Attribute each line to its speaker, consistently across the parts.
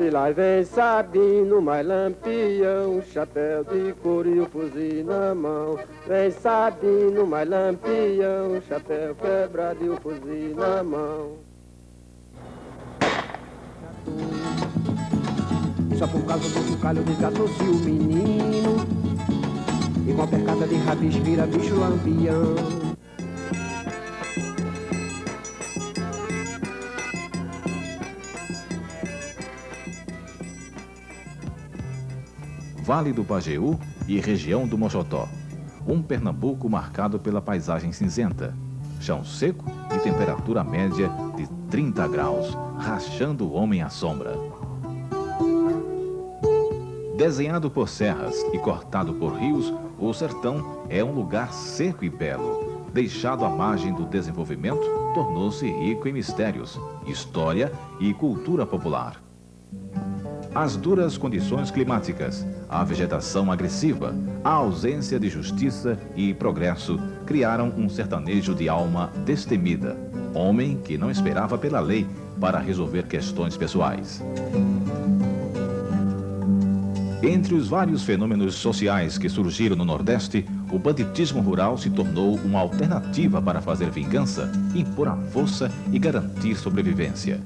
Speaker 1: desfilar. Vem Sabino, mais Lampião, chapéu de couro e o fuzil na mão. Vem Sabino, mais Lampião, chapéu quebrado e o fuzil na mão. Só por causa do chocalho desgastou-se o menino, e com a percata de rabicho vira bicho lampião.
Speaker 2: Vale do Pajeú e região do Mochotó. Um Pernambuco marcado pela paisagem cinzenta, chão seco e temperatura média de 30 graus, rachando o homem à sombra. Desenhado por serras e cortado por rios, o sertão é um lugar seco e belo. Deixado à margem do desenvolvimento, tornou-se rico em mistérios, história e cultura popular. As duras condições climáticas, a vegetação agressiva, a ausência de justiça e progresso criaram um sertanejo de alma destemida, homem que não esperava pela lei para resolver questões pessoais. Entre os vários fenômenos sociais que surgiram no Nordeste, o banditismo rural se tornou uma alternativa para fazer vingança, impor a força e garantir sobrevivência.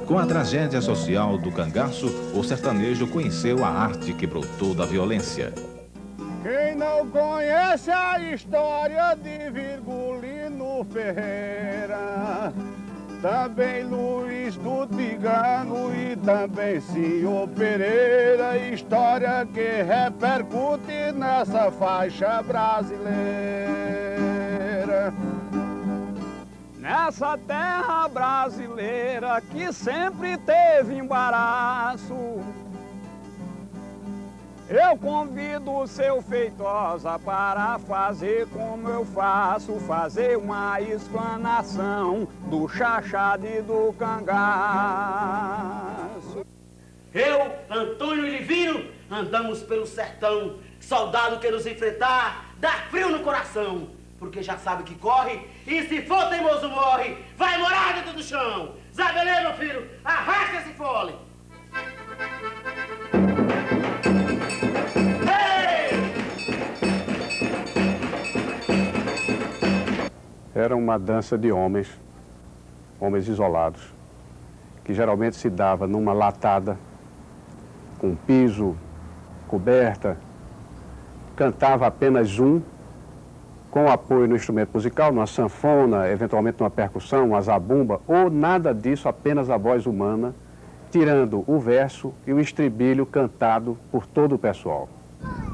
Speaker 2: Com a tragédia social do cangaço, o sertanejo conheceu a arte que brotou da violência.
Speaker 3: Quem não conhece a história de Virgulino Ferreira, também Luiz do Tigano e também Senhor Pereira, história que repercute nessa faixa brasileira. Nessa terra brasileira que sempre teve embaraço, eu convido o seu Feitosa para fazer como eu faço, fazer uma explanação do chachado e do cangaço.
Speaker 4: Eu, Antônio e Livino, andamos pelo sertão, soldado que nos enfrentar, dá frio no coração, porque já sabe que corre, e se for teimoso morre, vai morar dentro do chão. Zé Belê, meu filho, arrasta esse fole.
Speaker 3: Era uma dança de homens isolados, que geralmente se dava numa latada, com piso, coberta, cantava apenas um, com apoio no instrumento musical, numa sanfona, eventualmente numa percussão, uma zabumba, ou nada disso, apenas a voz humana, tirando o verso e o estribilho cantado por todo o pessoal.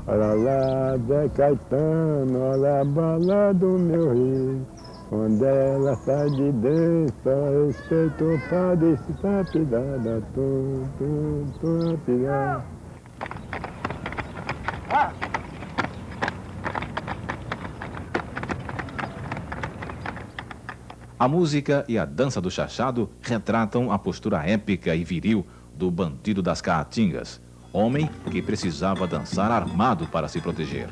Speaker 5: Olha lá, Zé Caetano, olha a bala do meu rei, quando ela sai de dentro, só respeito o padre, se tá pirada, tô pirada.
Speaker 2: A música e a dança do chachado retratam a postura épica e viril do bandido das caatingas, homem que precisava dançar armado para se proteger.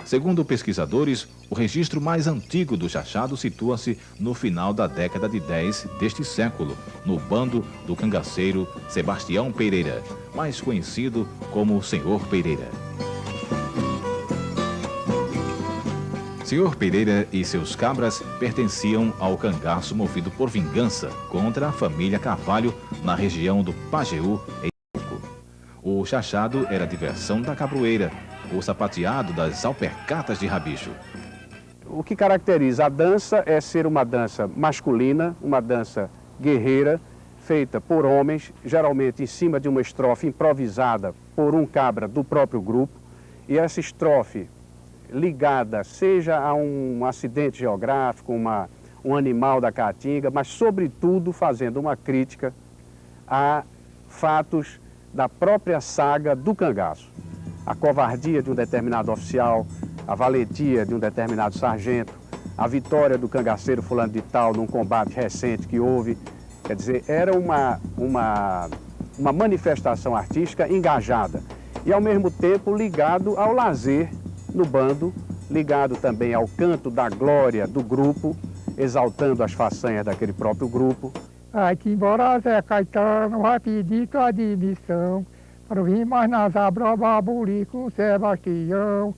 Speaker 2: Segundo pesquisadores, o registro mais antigo do chachado situa-se no final da década de 10 deste século, no bando do cangaceiro Sebastião Pereira, mais conhecido como Senhor Pereira. Senhor Pereira e seus cabras pertenciam ao cangaço movido por vingança contra a família Carvalho na região do Pajeú, em Pernambuco. O chachado era a diversão da cabroeira, o sapateado das alpercatas de rabicho.
Speaker 3: O que caracteriza a dança é ser uma dança masculina, uma dança guerreira, feita por homens, geralmente em cima de uma estrofe improvisada por um cabra do próprio grupo, e essa estrofe ligada seja a um acidente geográfico, um animal da caatinga, mas sobretudo fazendo uma crítica a fatos da própria saga do cangaço. A covardia de um determinado oficial, a valentia de um determinado sargento, a vitória do cangaceiro fulano de tal num combate recente que houve. Quer dizer, era uma manifestação artística engajada e, ao mesmo tempo, ligado ao lazer no bando, ligado também ao canto da glória do grupo exaltando as façanhas daquele próprio grupo.
Speaker 5: Aqui embora Zé Caetano vai pedir tua admissão para vir mais nas Abrobaburi com Sebastião.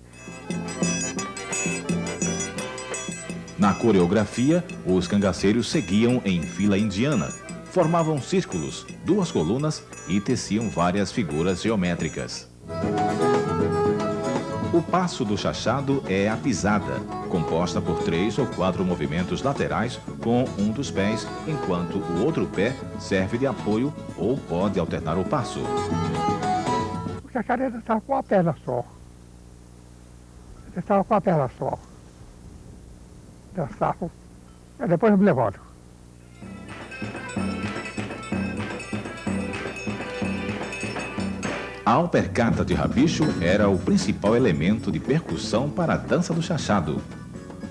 Speaker 2: Na coreografia, os cangaceiros seguiam em fila indiana, formavam círculos, 2 colunas e teciam várias figuras geométricas. O passo do chachado é a pisada, composta por 3 ou 4 movimentos laterais com um dos pés, enquanto o outro pé serve de apoio ou pode alternar o passo.
Speaker 5: O chachado estava com a perna só. Ele estava com a perna só. Dançava. Depois eu me levanto.
Speaker 2: A alpercata de rabicho era o principal elemento de percussão para a dança do chachado.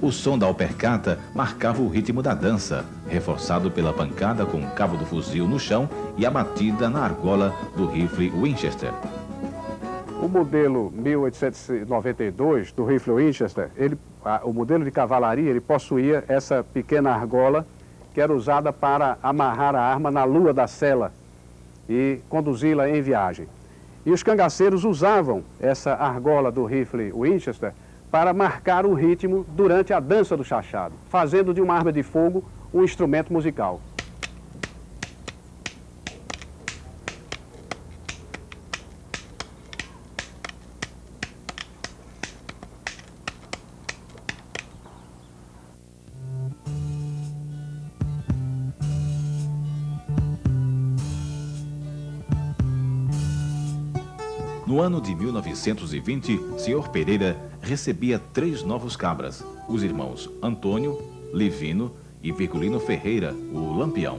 Speaker 2: O som da alpercata marcava o ritmo da dança, reforçado pela pancada com o cabo do fuzil no chão e a batida na argola do rifle Winchester.
Speaker 3: O modelo 1892 do rifle Winchester, o modelo de cavalaria, ele possuía essa pequena argola que era usada para amarrar a arma na lua da sela e conduzi-la em viagem. E os cangaceiros usavam essa argola do rifle Winchester para marcar o ritmo durante a dança do chachado, fazendo de uma arma de fogo um instrumento musical.
Speaker 2: No ano de 1920, Sr. Pereira recebia 3 novos cabras, os irmãos Antônio, Livino e Virgulino Ferreira, o Lampião.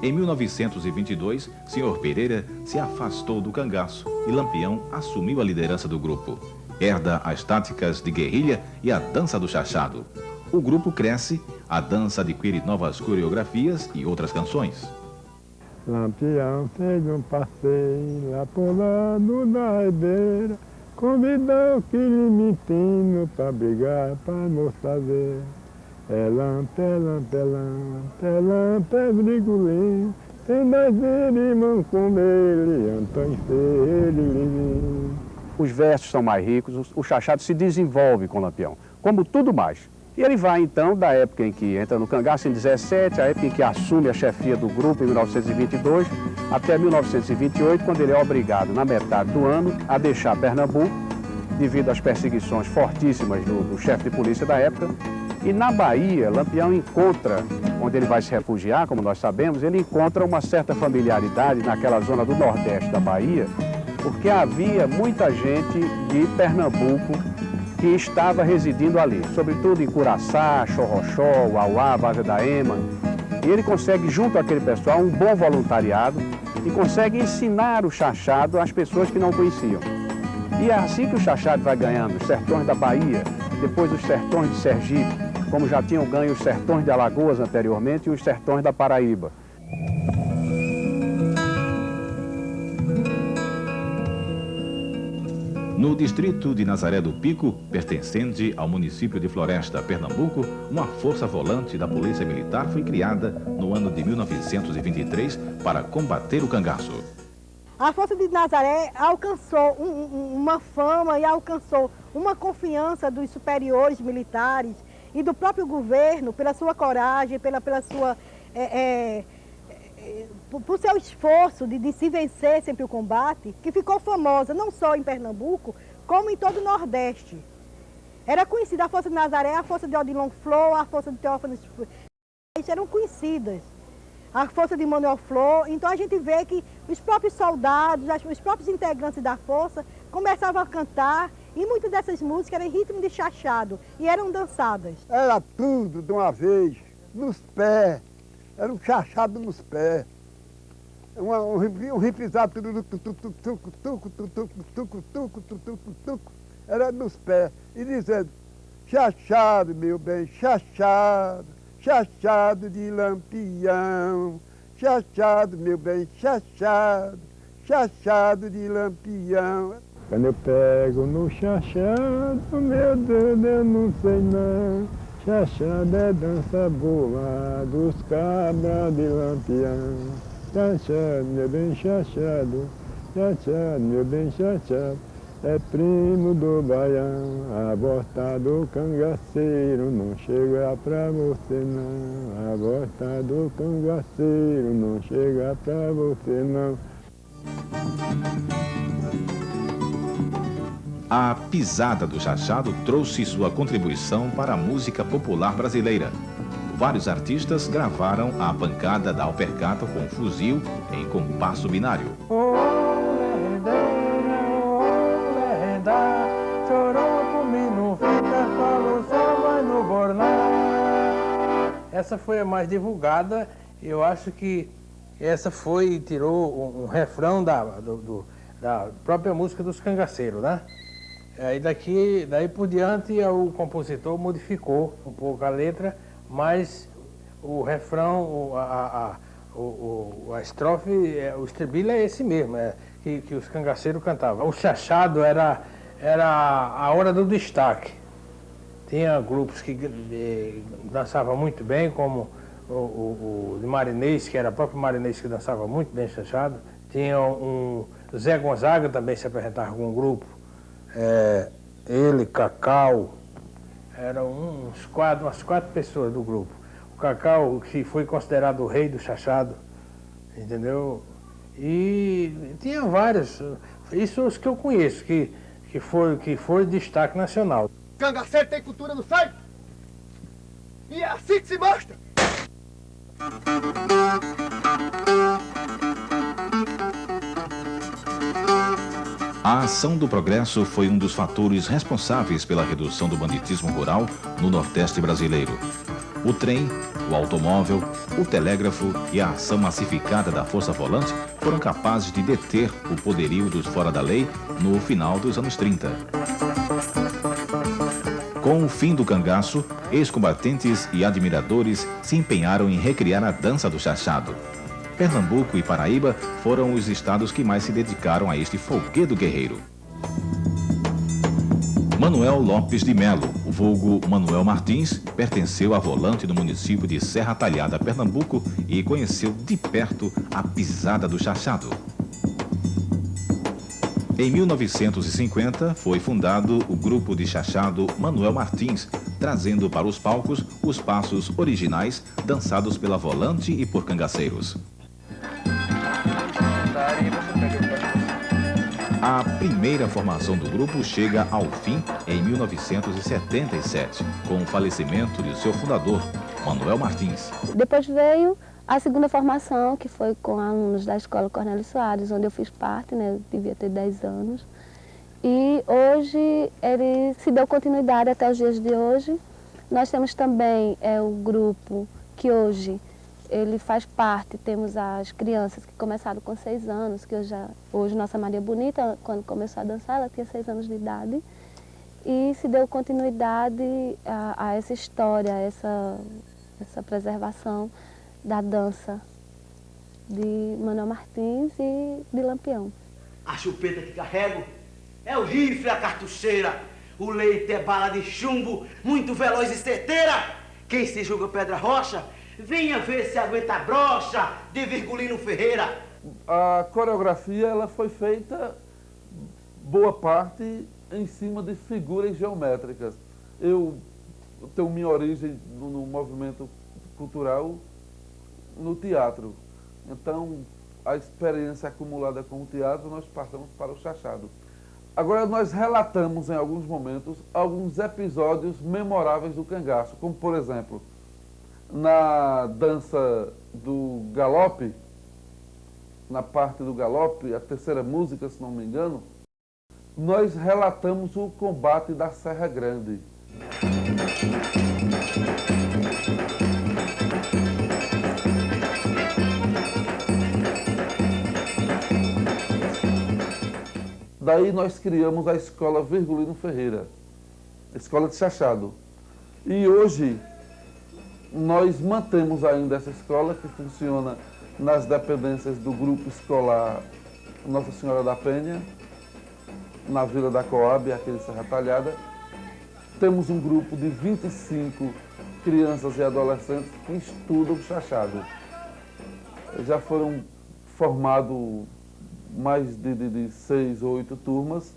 Speaker 2: Em 1922, Sr. Pereira se afastou do cangaço e Lampião assumiu a liderança do grupo. Herda as táticas de guerrilha e a dança do chachado. O grupo cresce, a dança adquire novas coreografias e outras canções.
Speaker 5: Lampião fez um passeio lá pulando na ribeira, convidou o Quilimintino pra brigar, pra moça ver. É lampe, lampe, lampe, lampe, brigolim, tem 10 irmãos com ele, Antônio Ferreira.
Speaker 3: Os versos são mais ricos, o chachado se desenvolve com o Lampião, como tudo mais. E ele vai, então, da época em que entra no cangaço, em 17, a época em que assume a chefia do grupo, em 1922, até 1928, quando ele é obrigado, na metade do ano, a deixar Pernambuco, devido às perseguições fortíssimas do chefe de polícia da época. E na Bahia, Lampião encontra, onde ele vai se refugiar, como nós sabemos, ele encontra uma certa familiaridade naquela zona do nordeste da Bahia, porque havia muita gente de Pernambuco que estava residindo ali, sobretudo em Curaçá, Xorroxó, Uauá, Várzea da Ema. E ele consegue, junto àquele pessoal, um bom voluntariado e consegue ensinar o chachado às pessoas que não conheciam. E é assim que o chachado vai ganhando os sertões da Bahia, depois os sertões de Sergipe, como já tinham ganho os sertões de Alagoas anteriormente e os sertões da Paraíba.
Speaker 2: No distrito de Nazaré do Pico, pertencente ao município de Floresta, Pernambuco, uma força volante da Polícia Militar foi criada no ano de 1923 para combater o cangaço.
Speaker 6: A Força de Nazaré alcançou uma fama e alcançou uma confiança dos superiores militares e do próprio governo pela sua coragem, pela sua... por seu esforço de se vencer sempre o combate, que ficou famosa não só em Pernambuco, como em todo o Nordeste. Era conhecida a Força de Nazaré, a Força de Odilon Flor, a Força de Teófano, eram conhecidas. A Força de Manuel Flor, então a gente vê que os próprios soldados, os próprios integrantes da Força começavam a cantar, e muitas dessas músicas eram em ritmo de chachado, e eram dançadas.
Speaker 5: Era tudo de uma vez, nos pés, era um chachado nos pés. Um rifizado, era nos pés, e dizendo, chachado, meu bem, chachado, chachado de Lampião, chachado, meu bem, chachado, chachado de Lampião. Quando eu pego no chachado, meu Deus, eu não sei não, Chachado é dança boa dos cabras de Lampião. Chachado, meu bem chachado, chachado, meu bem chachado, é primo do baião. A bosta do cangaceiro não chega pra você não. A bosta do cangaceiro não chega pra você não.
Speaker 2: A pisada do chachado trouxe sua contribuição para a música popular brasileira. Vários artistas gravaram a pancada da alpercata com fuzil em compasso binário.
Speaker 7: Essa foi a mais divulgada. Eu acho que essa tirou um refrão da própria música dos cangaceiros, né? Aí daí por diante o compositor modificou um pouco a letra, mas o refrão, a estrofe, o estribilho é esse mesmo, que os cangaceiros cantavam. O chachado era a hora do destaque. Tinha grupos que dançavam muito bem, como o de Marinês, que era o próprio Marinês que dançava muito bem chachado. Tinha o Zé Gonzaga também se apresentava com um grupo. Ele, Cacau, eram umas quatro pessoas do grupo. O Cacau, que foi considerado o rei do chachado, entendeu? E tinha vários, isso os que eu conheço, que foi destaque nacional.
Speaker 1: Cangaceiro tem cultura no sangue. E é assim que se mostra.
Speaker 2: A ação do progresso foi um dos fatores responsáveis pela redução do banditismo rural no Nordeste brasileiro. O trem, o automóvel, o telégrafo e a ação massificada da Força Volante foram capazes de deter o poderio dos fora da lei no final dos anos 30. Com o fim do cangaço, ex-combatentes e admiradores se empenharam em recriar a dança do chachado. Pernambuco e Paraíba foram os estados que mais se dedicaram a este folguedo guerreiro. Manuel Lopes de Melo, o vulgo Manuel Martins, pertenceu a Volante no município de Serra Talhada, Pernambuco, e conheceu de perto a pisada do chachado. Em 1950, foi fundado o grupo de chachado Manuel Martins, trazendo para os palcos os passos originais dançados pela Volante e por cangaceiros. A primeira formação do grupo chega ao fim em 1977, com o falecimento de seu fundador, Manuel Martins.
Speaker 8: Depois veio a segunda formação, que foi com alunos da Escola Cornélio Soares, onde eu fiz parte, né? Eu devia ter 10 anos. E hoje ele se deu continuidade até os dias de hoje. Nós temos também o grupo que hoje ele faz parte, temos as crianças que começaram com 6 anos, que hoje nossa Maria Bonita, quando começou a dançar, ela tinha 6 anos de idade. E se deu continuidade a essa história, essa preservação da dança de Manuel Martins e de Lampião.
Speaker 4: A chupeta que carrego é o rifle, a cartucheira. O leite é bala de chumbo, muito veloz e certeira. Quem se julga pedra rocha, venha ver se aguenta a brocha de Virgulino Ferreira.
Speaker 9: A coreografia ela foi feita, boa parte, em cima de figuras geométricas. Eu tenho minha origem no movimento cultural no teatro. Então, a experiência acumulada com o teatro, nós passamos para o chachado. Agora, nós relatamos em alguns momentos alguns episódios memoráveis do cangaço, como, por exemplo, na dança do galope, na parte do galope, a terceira música, se não me engano, nós relatamos o combate da Serra Grande. Daí nós criamos a Escola Virgulino Ferreira, Escola de Chachado. E hoje nós mantemos ainda essa escola que funciona nas dependências do grupo escolar Nossa Senhora da Penha, na Vila da Coab, aqui de Serra Talhada. Temos um grupo de 25 crianças e adolescentes que estudam chachado. Já foram formados mais de 6 ou 8 turmas,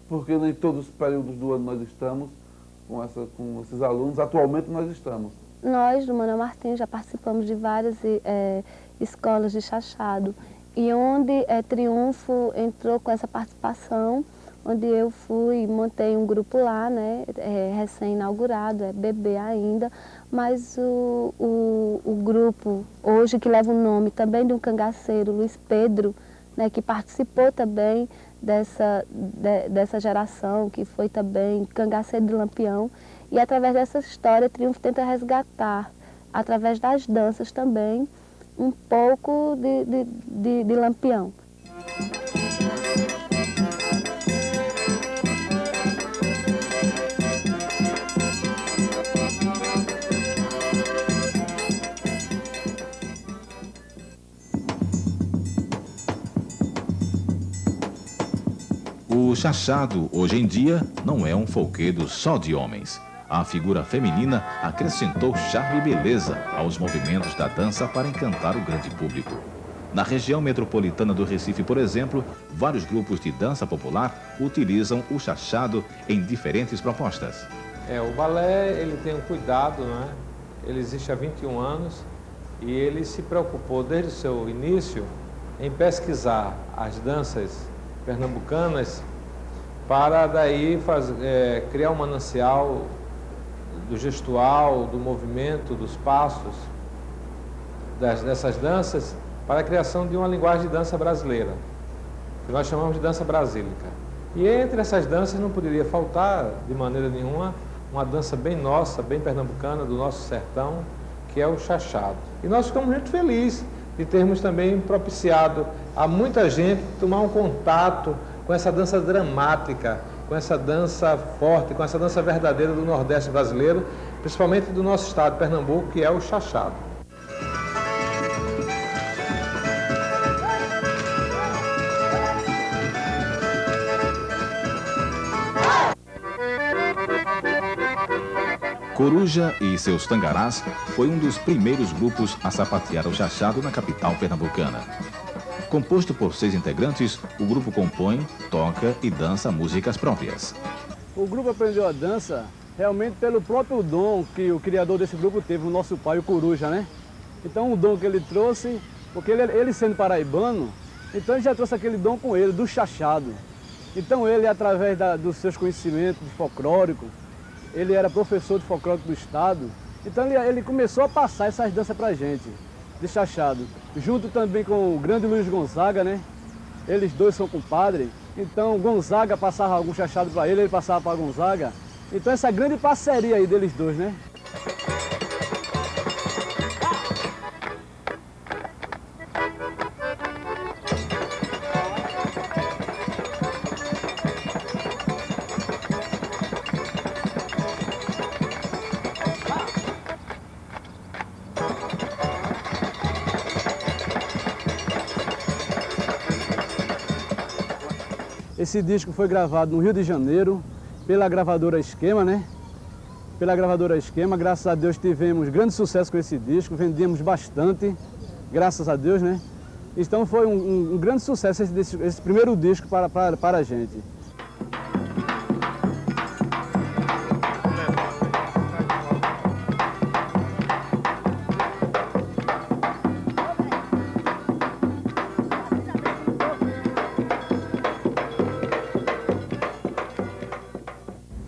Speaker 9: porque nem todos os períodos do ano nós estamos com esses alunos. Atualmente nós estamos.
Speaker 8: Nós, do Manuel Martins, já participamos de várias escolas de chachado, e onde Triunfo entrou com essa participação, onde eu fui, montei um grupo lá, né, recém-inaugurado, é bebê ainda, mas o grupo, hoje, que leva o nome também de um cangaceiro, Luiz Pedro, né, que participou também dessa geração, que foi também cangaceiro de Lampião, e através dessa história, Triunfo tenta resgatar, através das danças também, um pouco de Lampião.
Speaker 2: O chachado, hoje em dia, não é um folguedo só de homens. A figura feminina acrescentou charme e beleza aos movimentos da dança para encantar o grande público. Na região metropolitana do Recife, por exemplo, vários grupos de dança popular utilizam o chachado em diferentes propostas.
Speaker 10: O balé, ele tem um cuidado, né? Ele existe há 21 anos e ele se preocupou desde o seu início em pesquisar as danças pernambucanas para daí criar um manancial do gestual, do movimento, dos passos dessas danças para a criação de uma linguagem de dança brasileira, que nós chamamos de dança brasílica. E entre essas danças não poderia faltar, de maneira nenhuma, uma dança bem nossa, bem pernambucana, do nosso sertão, que é o chachado. E nós ficamos muito felizes de termos também propiciado a muita gente tomar um contato com essa dança dramática, com essa dança forte, com essa dança verdadeira do Nordeste brasileiro, principalmente do nosso estado, Pernambuco, que é o chachado.
Speaker 2: Coruja e seus tangarás foi um dos primeiros grupos a sapatear o chachado na capital pernambucana. Composto por 6 integrantes, o grupo compõe, toca e dança músicas próprias.
Speaker 11: O grupo aprendeu a dança realmente pelo próprio dom que o criador desse grupo teve, o nosso pai, o Coruja, né? Então o dom que ele trouxe, porque ele sendo paraibano, então ele já trouxe aquele dom com ele, do chachado. Então ele, através dos seus conhecimentos folclóricos, ele era professor de folclórico do estado, então ele começou a passar essas danças pra gente, de chachado. Junto também com o grande Luiz Gonzaga, né? Eles dois são compadres, então Gonzaga passava algum chachado para ele passava para Gonzaga. Então essa grande parceria aí deles dois, né? Esse disco foi gravado no Rio de Janeiro, pela gravadora Esquema, né? Pela gravadora Esquema, graças a Deus tivemos grande sucesso com esse disco, vendemos bastante, graças a Deus, né? Então foi um grande sucesso esse primeiro disco para a gente.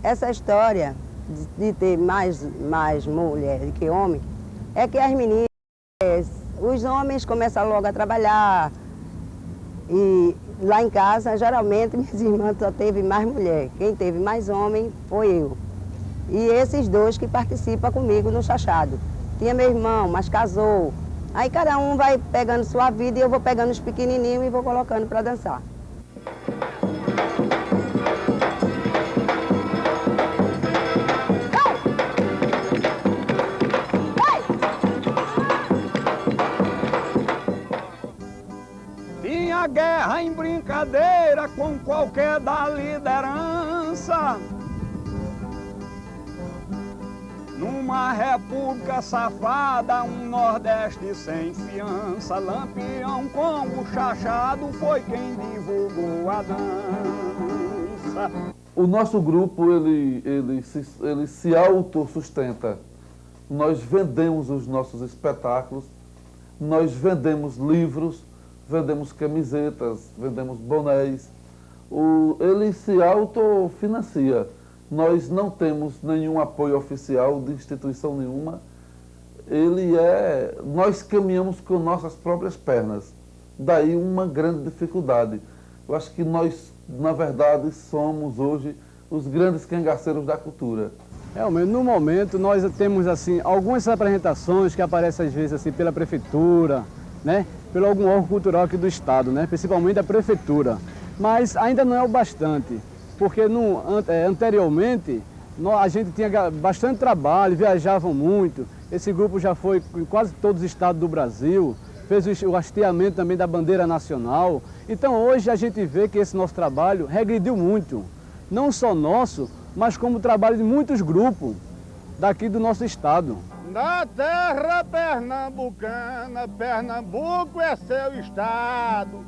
Speaker 12: Essa história de ter mais mulher do que homem, é que as meninas, os homens começam logo a trabalhar, e lá em casa, geralmente, minhas irmãs só teve mais mulher. Quem teve mais homem foi eu. E esses dois que participam comigo no chachado. Tinha meu irmão, mas casou. Aí cada um vai pegando sua vida e eu vou pegando os pequenininhos e vou colocando para dançar.
Speaker 11: Guerra em brincadeira com qualquer da liderança. No
Speaker 13: uma república safada, um Nordeste sem fiança. Lampião com o chachado foi quem divulgou a dança.
Speaker 9: O nosso grupo, ele se autossustenta. Nós vendemos os nossos espetáculos, nós vendemos livros, vendemos camisetas, vendemos bonés. Ele se autofinancia. Nós não temos nenhum apoio oficial de instituição nenhuma. Nós caminhamos com nossas próprias pernas. Daí uma grande dificuldade. Eu acho que nós, na verdade, somos hoje os grandes cangaceiros da cultura.
Speaker 11: Realmente, no momento, nós temos assim algumas apresentações que aparecem às vezes assim pela prefeitura, né? Pelo algum órgão cultural aqui do estado, né? Principalmente a prefeitura. Mas ainda não é o bastante, porque anteriormente a gente tinha bastante trabalho, viajavam muito. Esse grupo já foi em quase todos os estados do Brasil, fez o hasteamento também da bandeira nacional. Então hoje a gente vê que esse nosso trabalho regrediu muito, não só nosso, mas como o trabalho de muitos grupos daqui do nosso estado.
Speaker 13: Na terra pernambucana, Pernambuco é seu estado.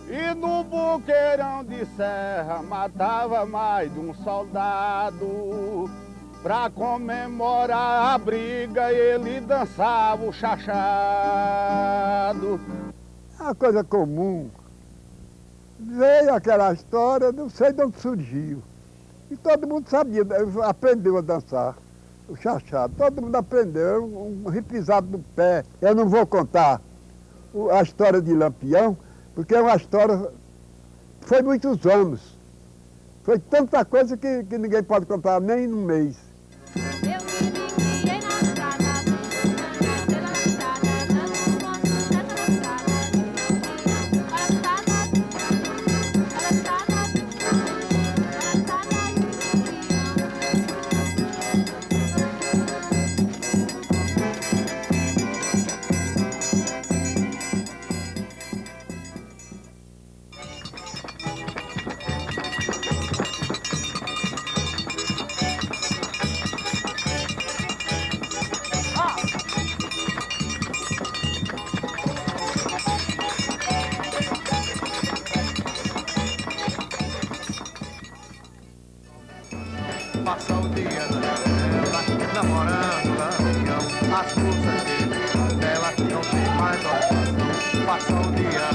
Speaker 13: E no buqueirão de serra matava mais de um soldado. Pra comemorar a briga ele dançava o chachado.
Speaker 5: É uma coisa comum. Veio aquela história, não sei de onde surgiu. E todo mundo sabia, aprendeu a dançar o chachado. Todo mundo aprendeu, um repisado no pé. Eu não vou contar a história de Lampião, porque é uma história, foi muitos anos. Foi tanta coisa que ninguém pode contar nem num mês.
Speaker 14: Passa o dia dela, namorando Lampião. As moças dele, dela que não tem mais opção. Passa o dia